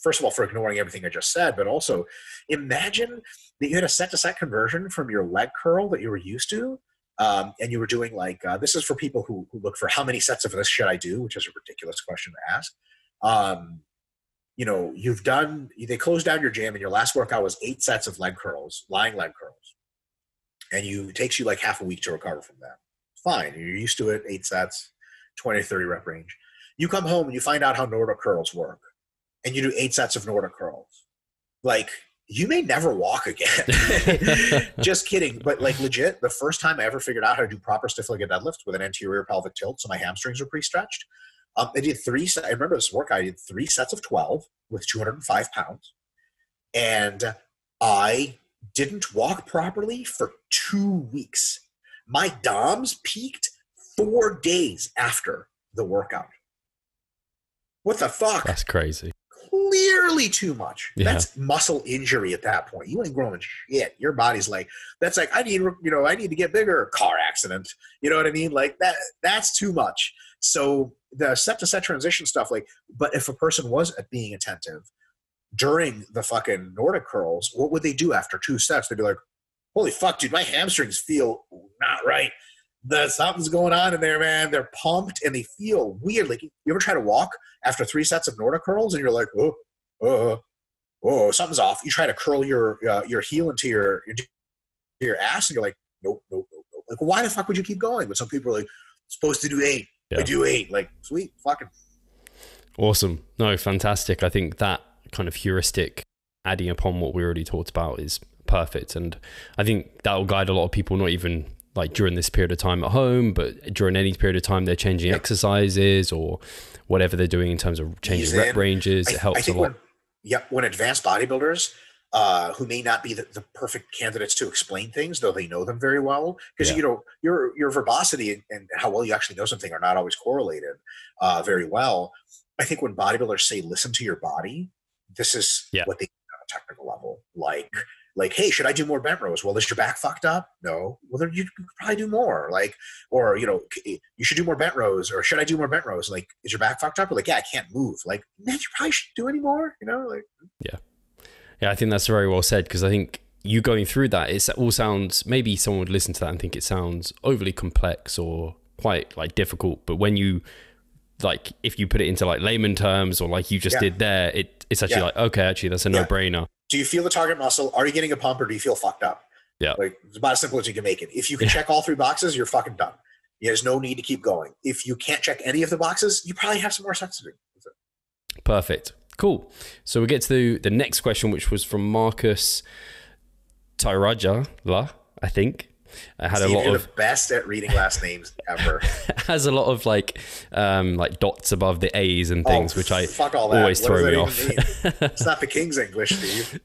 first of all, for ignoring everything I just said, but also imagine that you had a set-to-set conversion from your leg curl that you were used to, and you were doing like, this is for people who look for how many sets of this should I do, which is a ridiculous question to ask. You know, they closed down your gym and your last workout was 8 sets of leg curls, lying leg curls. And it takes you like half a week to recover from that. Fine. You're used to it, 8 sets, 20 to 30 rep range. You come home and you find out how Nordic curls work. And you do 8 sets of Nordic curls. Like, you may never walk again. Just kidding. But like legit, the first time I ever figured out how to do proper stiff-legged deadlift with an anterior pelvic tilt, so my hamstrings were pre-stretched, I did 3 sets. I remember this workout. I did 3 sets of 12 with 205 pounds. And I didn't walk properly for 2 weeks. My DOMs peaked 4 days after the workout. What the fuck? That's crazy. Clearly too much. Yeah. That's muscle injury at that point. You ain't growing shit. Your body's like, that's like, I need to get bigger. Car accident. You know what I mean? Like that's too much. So the set-to-set transition stuff, like, but if a person was being attentive during the fucking Nordic curls, what would they do after 2 sets? They'd be like, holy fuck, dude, my hamstrings feel not right. Something's going on in there, man. They're pumped and they feel weird. Like, you ever try to walk after 3 sets of Nordic curls and you're like, oh, something's off. You try to curl your heel into your ass and you're like, nope. Like, why the fuck would you keep going? But some people are like, supposed to do 8. Yeah. I do 8. Like, sweet, fucking awesome. No, fantastic. I think that kind of heuristic, adding upon what we already talked about, is perfect. And I think that will guide a lot of people, not even like during this period of time at home, but during any period of time they're changing exercises or whatever they're doing in terms of changing rep ranges. It helps a lot. When advanced bodybuilders who may not be the perfect candidates to explain things, though they know them very well, because you know your verbosity and how well you actually know something are not always correlated very well. I think when bodybuilders say listen to your body, this is what they do on a technical level. Like, hey, should I do more bent rows? Well, is your back fucked up? No. Well, then you could probably do more. Like, or, you know, you should do more bent rows, or should I do more bent rows? Like, is your back fucked up? Or like, yeah, I can't move. Like, man, you probably shouldn't do any more, you know? Like, yeah, I think that's very well said, because I think you going through that, it all sounds, maybe someone would listen to that and think it sounds overly complex or quite like difficult. But when you, like, if you put it into like layman terms or like you just did there, it's actually like, okay, actually that's a no-brainer. Do you feel the target muscle? Are you getting a pump, or do you feel fucked up? Yeah. Like, it's about as simple as you can make it. If you can check all 3 boxes, you're fucking done. There's no need to keep going. If you can't check any of the boxes, you probably have some more sets to do. Perfect. Cool. So we get to the next question, which was from Marcus Tyrajala, I think. You're the best at reading last names ever. Has a lot of like dots above the A's and things, which I always throw me off. It's not the King's English, Steve.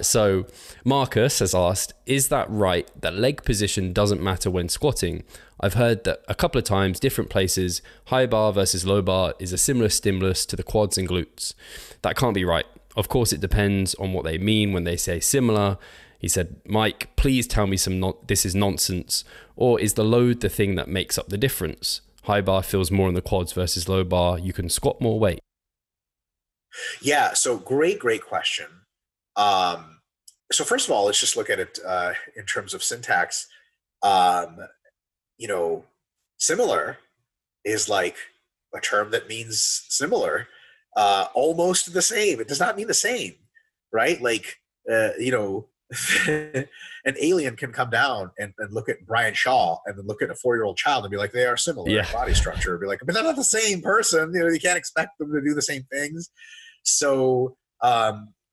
So Marcus has asked, is that right that leg position doesn't matter when squatting? I've heard that a couple of times, different places, high bar versus low bar is a similar stimulus to the quads and glutes. That can't be right. Of course, it depends on what they mean when they say similar. He said, Mike, please tell me this is nonsense. Or is the load the thing that makes up the difference? High bar feels more in the quads versus low bar. You can squat more weight. Yeah, so great question. So first of all, let's just look at it in terms of syntax. Similar is like a term that means similar, almost the same. It does not mean the same, right? Like, an alien can come down and look at Brian Shaw and then look at a 4-year-old child and be like, they are similar in body structure. Be like, but they're not the same person. You can't expect them to do the same things. So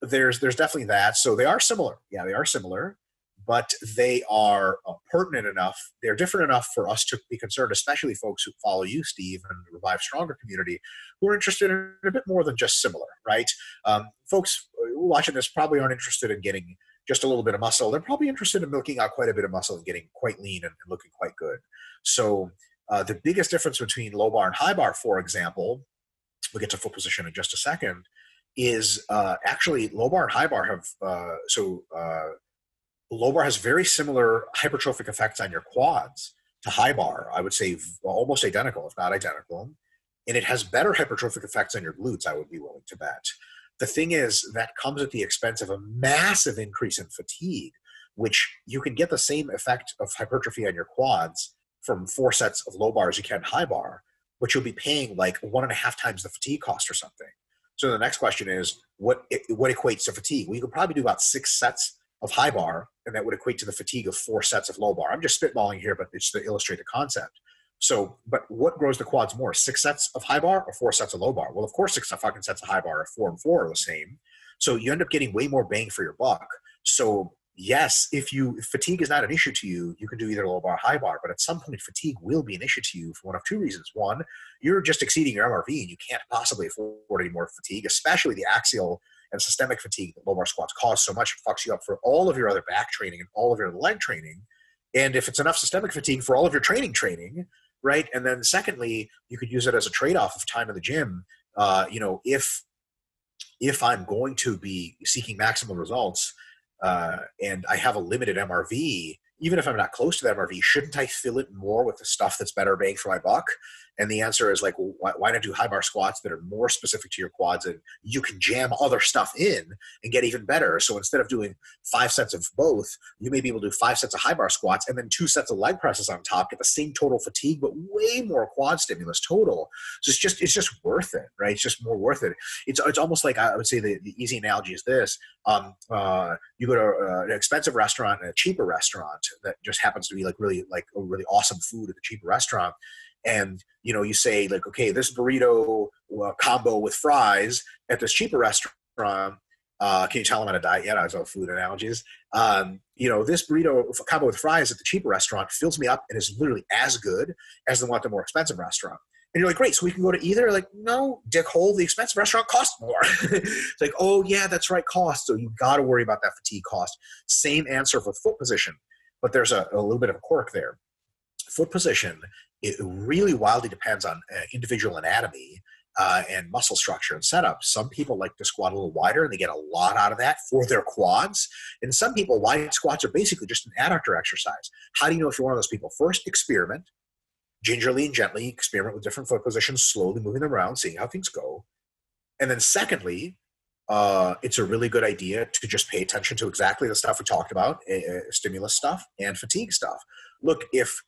there's definitely that. So they are similar. Yeah, they are similar, but they are pertinent enough. They're different enough for us to be concerned, especially folks who follow you, Steve, and the Revive Stronger community, who are interested in a bit more than just similar, right? Folks watching this probably aren't interested in getting just a little bit of muscle. They're probably interested in milking out quite a bit of muscle and getting quite lean and looking quite good. So the biggest difference between low bar and high bar, for example, we'll get to foot position in just a second, is actually low bar and high bar have, low bar has very similar hypertrophic effects on your quads to high bar. I would say almost identical, if not identical. And it has better hypertrophic effects on your glutes, I would be willing to bet. The thing is, that comes at the expense of a massive increase in fatigue, which you can get the same effect of hypertrophy on your quads from 4 sets of low bar as you can high bar, but you'll be paying like 1.5 times the fatigue cost or something. So the next question is, what equates to fatigue? Well, you could probably do about 6 sets of high bar, and that would equate to the fatigue of 4 sets of low bar. I'm just spitballing here, but it's to illustrate the concept. So, but what grows the quads more, 6 sets of high bar or 4 sets of low bar? Well, of course, 6 fucking sets of high bar are 4 and 4 are the same. So you end up getting way more bang for your buck. So yes, if fatigue is not an issue to you, you can do either low bar or high bar, but at some point fatigue will be an issue to you for one of 2 reasons. One, you're just exceeding your MRV and you can't possibly afford any more fatigue, especially the axial and systemic fatigue that low bar squats cause so much. It fucks you up for all of your other back training and all of your leg training. And if it's enough systemic fatigue for all of your training, right? And then secondly, you could use it as a trade-off of time in the gym. If I'm going to be seeking maximal results and I have a limited MRV, even if I'm not close to the MRV, shouldn't I fill it more with the stuff that's better bang for my buck? And the answer is like, well, why not do high bar squats that are more specific to your quads and you can jam other stuff in and get even better? So instead of doing 5 sets of both, you may be able to do 5 sets of high bar squats and then 2 sets of leg presses on top, get the same total fatigue, but way more quad stimulus total. So it's just worth it, right? It's just more worth it. It's almost like, I would say the easy analogy is this. You go to an expensive restaurant and a cheaper restaurant that just happens to be like really awesome food at the cheaper restaurant. And, you say like, okay, this burrito combo with fries at this cheaper restaurant, can you tell I'm on a diet yet? I was on food analogies. This burrito combo with fries at the cheaper restaurant fills me up and is literally as good as the one at the more expensive restaurant. And you're like, great, so we can go to either? Like, no, dickhole, the expensive restaurant costs more. It's like, oh yeah, that's right, cost. So you've got to worry about that fatigue cost. Same answer for foot position, but there's a little bit of a quirk there. Foot position, it really wildly depends on individual anatomy and muscle structure and setup. Some people like to squat a little wider and they get a lot out of that for their quads. And some people, wide squats are basically just an adductor exercise. How do you know if you're one of those people? First, experiment. Gingerly and gently experiment with different foot positions, slowly moving them around, seeing how things go. And then secondly, it's a really good idea to just pay attention to exactly the stuff we talked about, stimulus stuff and fatigue stuff. Look, if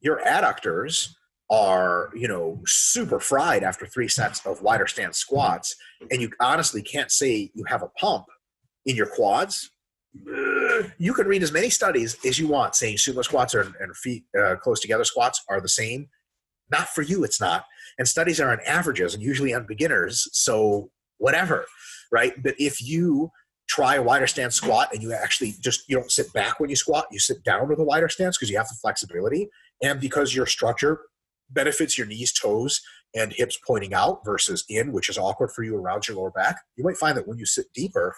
your adductors are, super fried after 3 sets of wider stance squats, and you honestly can't say you have a pump in your quads, you can read as many studies as you want saying sumo squats and feet close together squats are the same. Not for you, it's not. And studies are on averages and usually on beginners, so whatever, right? But if you try a wider stance squat and you actually you don't sit back when you squat, you sit down with a wider stance because you have the flexibility and because your structure benefits your knees, toes, and hips pointing out versus in, which is awkward for you around your lower back, you might find that when you sit deeper,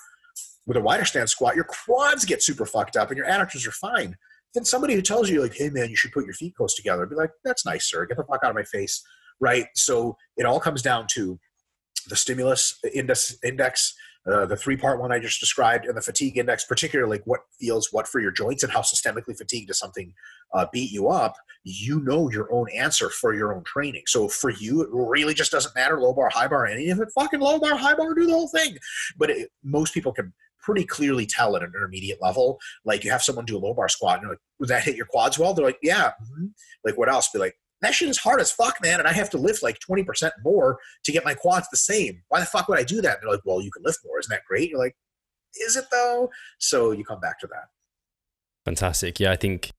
with a wider stance squat, your quads get super fucked up and your adductors are fine. Then somebody who tells you like, hey man, you should put your feet close together, be like, that's nice, sir. Get the fuck out of my face. Right. So it all comes down to the stimulus index, the 3-part one I just described, and the fatigue index, particularly like what feels what for your joints and how systemically fatigued does something beat you up. You know your own answer for your own training. So for you, it really just doesn't matter, low bar, high bar, any of it. Fucking low bar, high bar, do the whole thing. But most people can pretty clearly tell at an intermediate level. Like you have someone do a low bar squat and you're like, would that hit your quads well? They're like, yeah. Mm-hmm. Like what else? Be like, that shit is hard as fuck, man, and I have to lift like 20% more to get my quads the same. Why the fuck would I do that? And they're like, well, you can lift more. Isn't that great? You're like, is it though? So you come back to that. Fantastic. Yeah, I think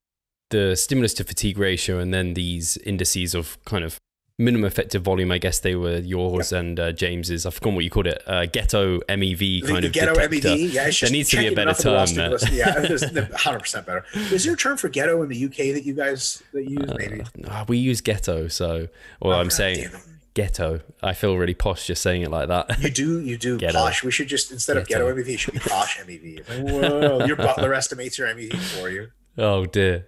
the stimulus to fatigue ratio and then these indices of kind of minimum effective volume, I guess they were yours and James's. I forgot what you called it. Ghetto MEV kind of ghetto detector. MEV. Yeah, it's just there needs to be a better term there. Yeah, it's 100% better. Is there a term for ghetto in the UK that you guys use? Maybe we use ghetto. So, or I'm saying ghetto. I feel really posh just saying it like that. You do ghetto. Posh. We should just, instead of ghetto MEV, it should be posh MEV. Like, whoa, your butler estimates your MEV for you. Oh dear.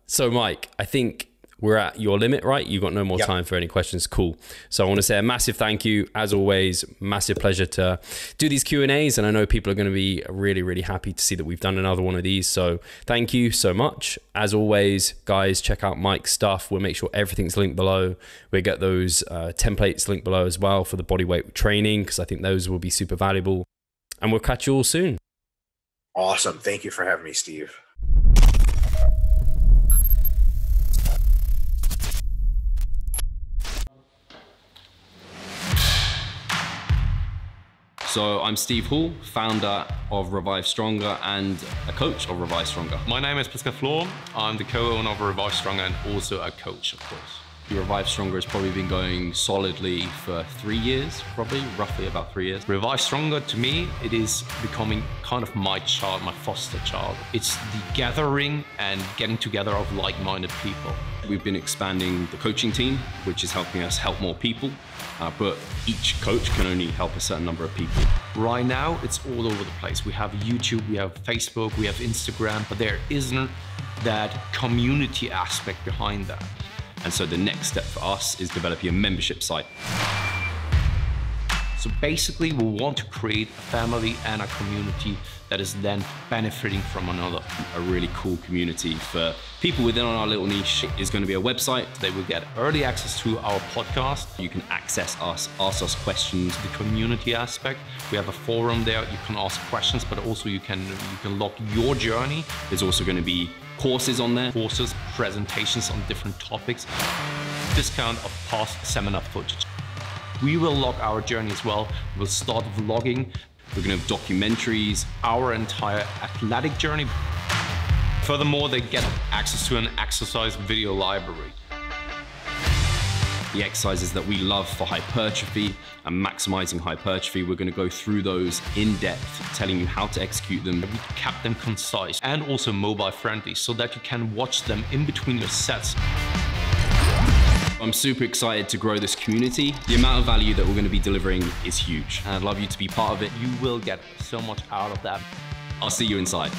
So Mike, I think we're at your limit, right? You've got no more time for any questions. Cool. So I want to say a massive thank you. As always, massive pleasure to do these Q&As. And I know people are going to be really, really happy to see that we've done another one of these. So thank you so much. As always, guys, check out Mike's stuff. We'll make sure everything's linked below. We'll get those templates linked below as well for the bodyweight training, because I think those will be super valuable. And we'll catch you all soon. Awesome. Thank you for having me, Steve. So I'm Steve Hall, founder of Revive Stronger and a coach of Revive Stronger. My name is Pascal Flor. I'm the co-owner of Revive Stronger and also a coach, of course. Revive Stronger has probably been going solidly for 3 years, roughly about 3 years. Revive Stronger, to me, it is becoming kind of my child, my foster child. It's the gathering and getting together of like-minded people. We've been expanding the coaching team, which is helping us help more people, but each coach can only help a certain number of people. Right now, it's all over the place. We have YouTube, we have Facebook, we have Instagram, but there isn't that community aspect behind that. And so the next step for us is developing a membership site. So basically, we want to create a family and a community that is then benefiting from another. A really cool community for people within our little niche is going to be a website. They will get early access to our podcast. You can access us, ask us questions. The community aspect, we have a forum there. You can ask questions, but also you can log your journey. There's also going to be courses on there. Courses, presentations on different topics. Discount of past seminar footage. We will log our journey as well. We'll start vlogging. We're going to have documentaries. Our entire athletic journey. Furthermore, they get access to an exercise video library. The exercises that we love for hypertrophy and maximizing hypertrophy, we're going to go through those in depth, telling you how to execute them. We kept them concise and also mobile friendly so that you can watch them in between your sets. I'm super excited to grow this community. The amount of value that we're going to be delivering is huge, and I'd love you to be part of it. You will get so much out of that. I'll see you inside.